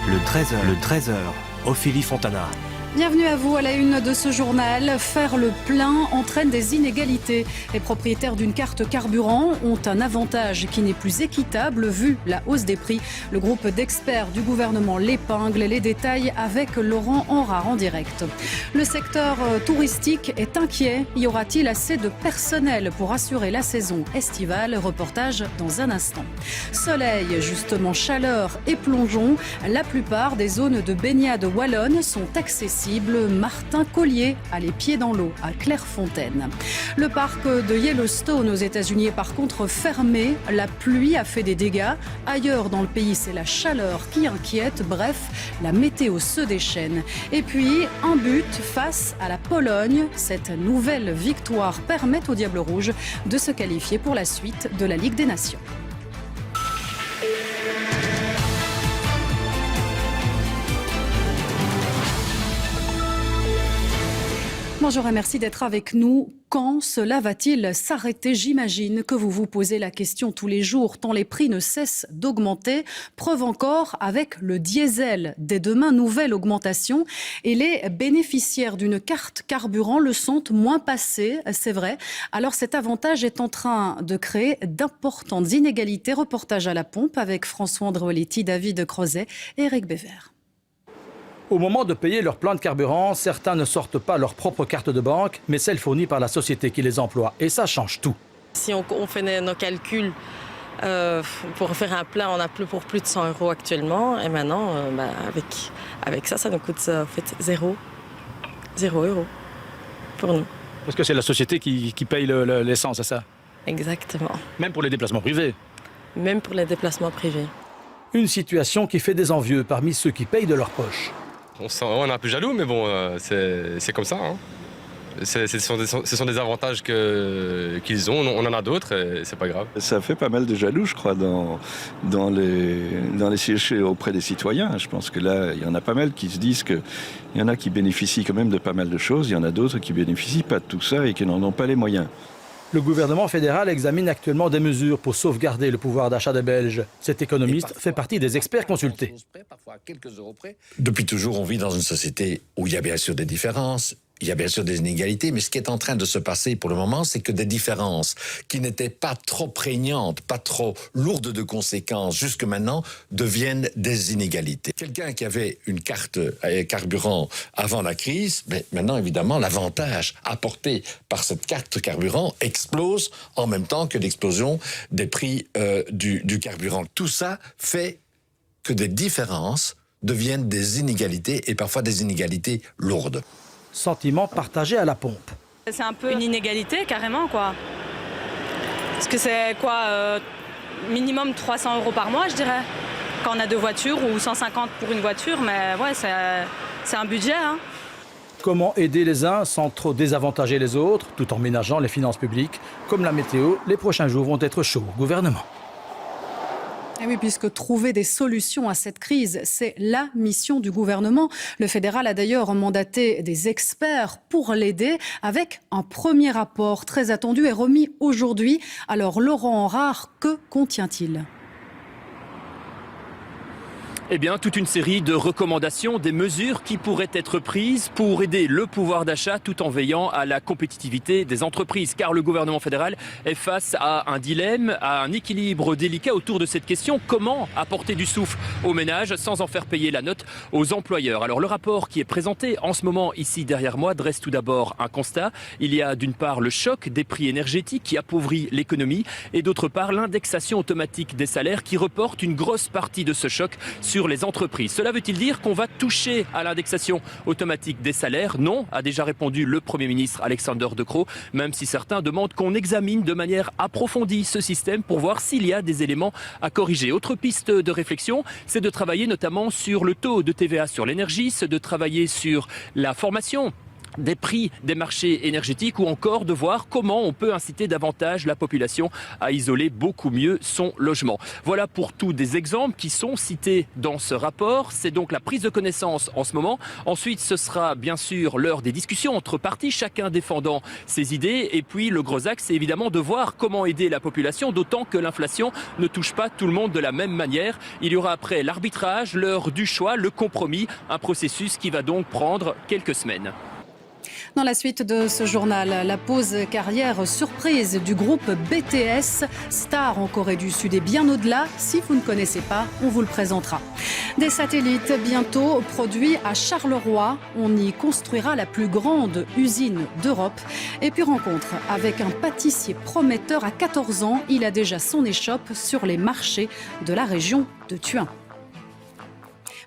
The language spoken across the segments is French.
Le 13h, Ophélie Fontana. Bienvenue à vous à la une de ce journal. Faire le plein entraîne des inégalités. Les propriétaires d'une carte carburant ont un avantage qui n'est plus équitable vu la hausse des prix. Le groupe d'experts du gouvernement l'épingle. Les détails avec Laurent Henrard en direct. Le secteur touristique est inquiet. Y aura-t-il assez de personnel pour assurer la saison estivale? Reportage dans un instant. Soleil, justement chaleur et plongeon. La plupart des zones de baignade wallonne sont accessibles. Martin Collier a les pieds dans l'eau à Clairefontaine. Le parc de Yellowstone aux États-Unis est par contre fermé. La pluie a fait des dégâts. Ailleurs dans le pays, c'est la chaleur qui inquiète. Bref, la météo se déchaîne. Et puis, un but face à la Pologne. Cette nouvelle victoire permet aux Diables Rouges de se qualifier pour la suite de la Ligue des Nations. Bonjour et merci d'être avec nous. Quand cela va-t-il s'arrêter? J'imagine que vous vous posez la question tous les jours, tant les prix ne cessent d'augmenter. Preuve encore avec le diesel. Dès demain, nouvelle augmentation. Et les bénéficiaires d'une carte carburant le sentent moins passer, c'est vrai. Alors cet avantage est en train de créer d'importantes inégalités. Reportage à la pompe avec François Andreoletti, David Crozet et Eric Bévert. Au moment de payer leur plein de carburant, certains ne sortent pas leur propre carte de banque, mais celle fournie par la société qui les emploie. Et ça change tout. Si on fait nos calculs, pour faire un plein, on a pour plus de 100 € actuellement. Et maintenant, avec ça nous coûte en fait 0 € pour nous. Parce que c'est la société qui paye l'essence, c'est ça? Exactement. Même pour les déplacements privés? Même pour les déplacements privés. Une situation qui fait des envieux parmi ceux qui payent de leur poche. On est un peu jaloux, mais bon, c'est comme ça. Hein. Ce sont des avantages qu'ils ont, on en a d'autres et c'est pas grave. Ça fait pas mal de jaloux, je crois, dans les sièges auprès des citoyens. Je pense que là, il y en a pas mal qui se disent qu'il y en a qui bénéficient quand même de pas mal de choses, il y en a d'autres qui bénéficient pas de tout ça et qui n'en ont pas les moyens. Le gouvernement fédéral examine actuellement des mesures pour sauvegarder le pouvoir d'achat des Belges. Cet économiste fait partie des experts consultés. Depuis toujours, on vit dans une société où il y a bien sûr des différences, il y a bien sûr des inégalités, mais ce qui est en train de se passer pour le moment, c'est que des différences qui n'étaient pas trop prégnantes, pas trop lourdes de conséquences jusque maintenant, deviennent des inégalités. Quelqu'un qui avait une carte carburant avant la crise, mais maintenant, évidemment, l'avantage apporté par cette carte carburant explose en même temps que l'explosion des prix du carburant. Tout ça fait que des différences deviennent des inégalités et parfois des inégalités lourdes. Sentiment partagé à la pompe. C'est un peu une inégalité carrément quoi. Parce que c'est quoi minimum 300 € par mois je dirais. Quand on a 2 voitures ou 150 pour une voiture, mais ouais c'est un budget. Hein. Comment aider les uns sans trop désavantager les autres, tout en ménageant les finances publiques? Comme la météo, les prochains jours vont être chauds au gouvernement. Et oui, puisque trouver des solutions à cette crise, c'est la mission du gouvernement. Le fédéral a d'ailleurs mandaté des experts pour l'aider avec un premier rapport très attendu et remis aujourd'hui. Alors Laurent Henrard, que contient-il ? Eh bien, toute une série de recommandations, des mesures qui pourraient être prises pour aider le pouvoir d'achat tout en veillant à la compétitivité des entreprises. Car le gouvernement fédéral est face à un dilemme, à un équilibre délicat autour de cette question. Comment apporter du souffle aux ménages sans en faire payer la note aux employeurs? Alors, le rapport qui est présenté en ce moment ici derrière moi dresse tout d'abord un constat. Il y a d'une part le choc des prix énergétiques qui appauvrit l'économie et d'autre part l'indexation automatique des salaires qui reporte une grosse partie de ce choc sur les entreprises. Cela veut-il dire qu'on va toucher à l'indexation automatique des salaires? Non, a déjà répondu le Premier ministre Alexander De Croo, même si certains demandent qu'on examine de manière approfondie ce système pour voir s'il y a des éléments à corriger. Autre piste de réflexion, c'est de travailler notamment sur le taux de TVA sur l'énergie, c'est de travailler sur la formation des prix des marchés énergétiques ou encore de voir comment on peut inciter davantage la population à isoler beaucoup mieux son logement. Voilà pour tous des exemples qui sont cités dans ce rapport. C'est donc la prise de connaissance en ce moment. Ensuite, ce sera bien sûr l'heure des discussions entre partis, chacun défendant ses idées. Et puis le gros axe, c'est évidemment de voir comment aider la population, d'autant que l'inflation ne touche pas tout le monde de la même manière. Il y aura après l'arbitrage, l'heure du choix, le compromis, un processus qui va donc prendre quelques semaines. Dans la suite de ce journal, la pause carrière surprise du groupe BTS, star en Corée du Sud et bien au-delà. Si vous ne connaissez pas, on vous le présentera. Des satellites bientôt produits à Charleroi. On y construira la plus grande usine d'Europe. Et puis rencontre avec un pâtissier prometteur à 14 ans. Il a déjà son échoppe sur les marchés de la région de Thuin.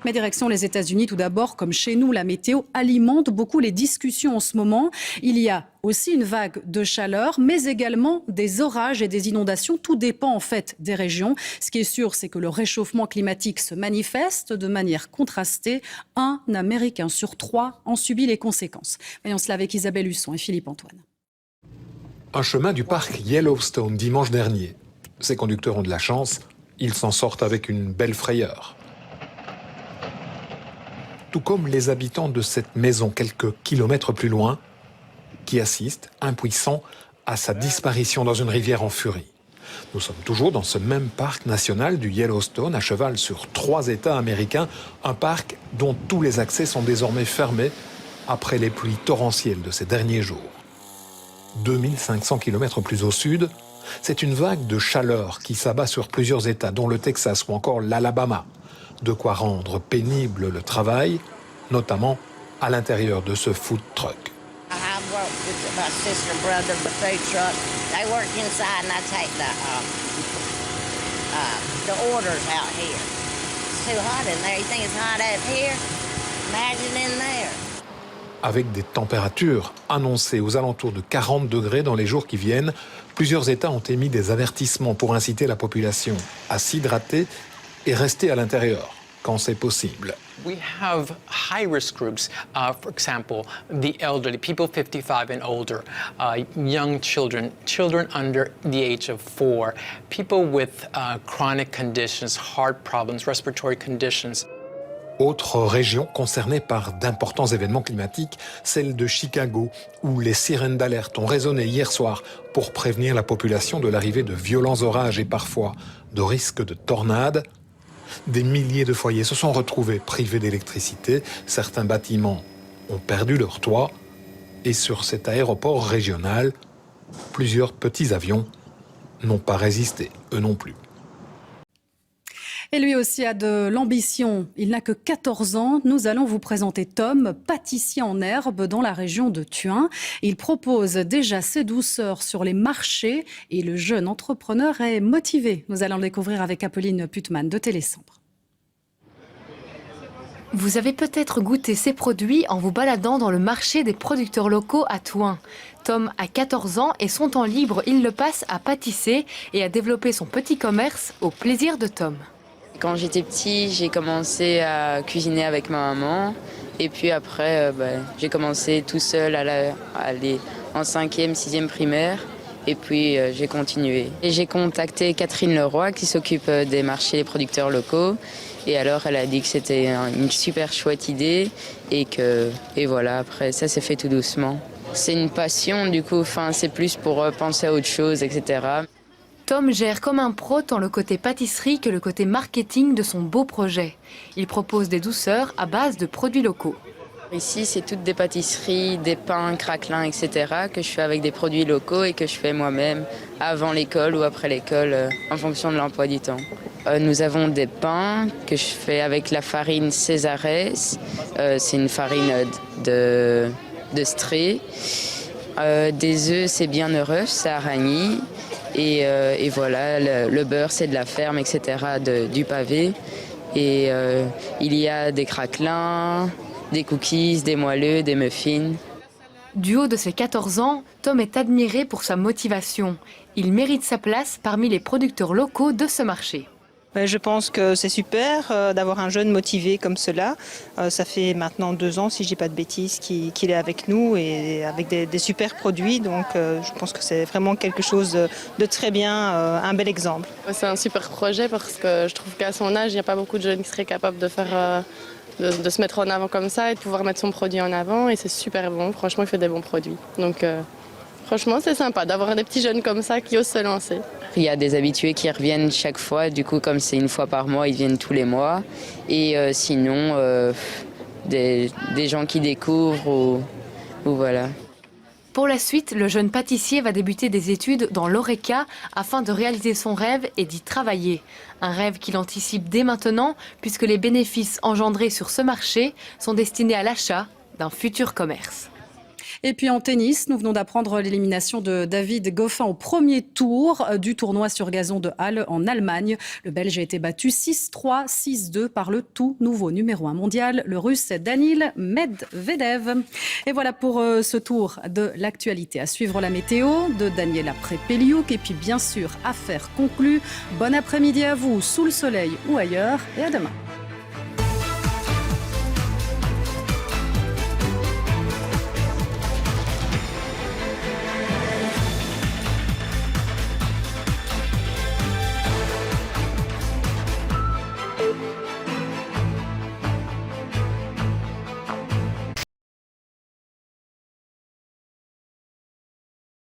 Mais direction les États-Unis tout d'abord, comme chez nous, la météo alimente beaucoup les discussions en ce moment. Il y a aussi une vague de chaleur, mais également des orages et des inondations. Tout dépend en fait des régions. Ce qui est sûr, c'est que le réchauffement climatique se manifeste de manière contrastée. Un Américain sur 3 en subit les conséquences. Voyons cela avec Isabelle Husson et Philippe Antoine. Un chemin du parc Yellowstone dimanche dernier. Ces conducteurs ont de la chance, ils s'en sortent avec une belle frayeur. Tout comme les habitants de cette maison quelques kilomètres plus loin, qui assistent, impuissants, à sa disparition dans une rivière en furie. Nous sommes toujours dans ce même parc national du Yellowstone, à cheval sur 3 États américains, un parc dont tous les accès sont désormais fermés après les pluies torrentielles de ces derniers jours. 2500 km plus au sud, c'est une vague de chaleur qui s'abat sur plusieurs États, dont le Texas ou encore l'Alabama. De quoi rendre pénible le travail, notamment à l'intérieur de ce food truck. Avec des températures annoncées aux alentours de 40 degrés dans les jours qui viennent, plusieurs États ont émis des avertissements pour inciter la population à s'hydrater et rester à l'intérieur quand c'est possible. We have high-risk groups, for example, the elderly, people 55 and older, young children, children under the age of 4, people with chronic conditions, heart problems, respiratory conditions. Autre région concernée par d'importants événements climatiques, celle de Chicago, où les sirènes d'alerte ont résonné hier soir pour prévenir la population de l'arrivée de violents orages et parfois de risques de tornades. Des milliers de foyers se sont retrouvés privés d'électricité, certains bâtiments ont perdu leur toit, et sur cet aéroport régional, plusieurs petits avions n'ont pas résisté, eux non plus. Et lui aussi a de l'ambition. Il n'a que 14 ans. Nous allons vous présenter Tom, pâtissier en herbe dans la région de Thuin. Il propose déjà ses douceurs sur les marchés et le jeune entrepreneur est motivé. Nous allons le découvrir avec Apolline Putman de Télécentre. Vous avez peut-être goûté ces produits en vous baladant dans le marché des producteurs locaux à Thuin. Tom a 14 ans et son temps libre, il le passe à pâtisser et à développer son petit commerce au plaisir de Tom. Quand j'étais petit, j'ai commencé à cuisiner avec ma maman. Et puis après, j'ai commencé tout seul à aller en 5e, 6e primaire. Et puis j'ai continué. Et j'ai contacté Catherine Leroy qui s'occupe des marchés des producteurs locaux. Et alors elle a dit que c'était une super chouette idée. Et voilà, après ça s'est fait tout doucement. C'est une passion du coup, c'est plus pour penser à autre chose, etc. Tom gère comme un pro tant le côté pâtisserie que le côté marketing de son beau projet. Il propose des douceurs à base de produits locaux. Ici, c'est toutes des pâtisseries, des pains, craquelins, etc. que je fais avec des produits locaux et que je fais moi-même avant l'école ou après l'école en fonction de l'emploi du temps. Nous avons des pains que je fais avec la farine Césarès. C'est une farine de Stré. Des œufs, c'est Bienheureux, c'est Aragny. Et voilà, le beurre, c'est de la ferme, etc., du pavé. Et il y a des craquelins, des cookies, des moelleux, des muffins. Du haut de ses 14 ans, Tom est admiré pour sa motivation. Il mérite sa place parmi les producteurs locaux de ce marché. Je pense que c'est super d'avoir un jeune motivé comme cela. Ça fait maintenant 2 ans, si je dis pas de bêtises, qu'il est avec nous et avec des super produits. Donc je pense que c'est vraiment quelque chose de très bien, un bel exemple. C'est un super projet parce que je trouve qu'à son âge, il n'y a pas beaucoup de jeunes qui seraient capables de faire... De se mettre en avant comme ça et de pouvoir mettre son produit en avant. Et c'est super bon. Franchement, il fait des bons produits. Donc franchement, c'est sympa d'avoir des petits jeunes comme ça qui osent se lancer. Il y a des habitués qui reviennent chaque fois. Du coup, comme c'est 1 fois par mois, ils viennent tous les mois. Et sinon, des gens qui découvrent ou voilà. Pour la suite, le jeune pâtissier va débuter des études dans l'ORECA afin de réaliser son rêve et d'y travailler. Un rêve qu'il anticipe dès maintenant puisque les bénéfices engendrés sur ce marché sont destinés à l'achat d'un futur commerce. Et puis en tennis, nous venons d'apprendre l'élimination de David Goffin au premier tour du tournoi sur gazon de Halle en Allemagne. Le Belge a été battu 6-3, 6-2 par le tout nouveau numéro 1 mondial, le Russe Daniil Medvedev. Et voilà pour ce tour de l'actualité. À suivre la météo de Daniela Prepeliuk et puis bien sûr, affaire conclue. Bon après-midi à vous, sous le soleil ou ailleurs et à demain.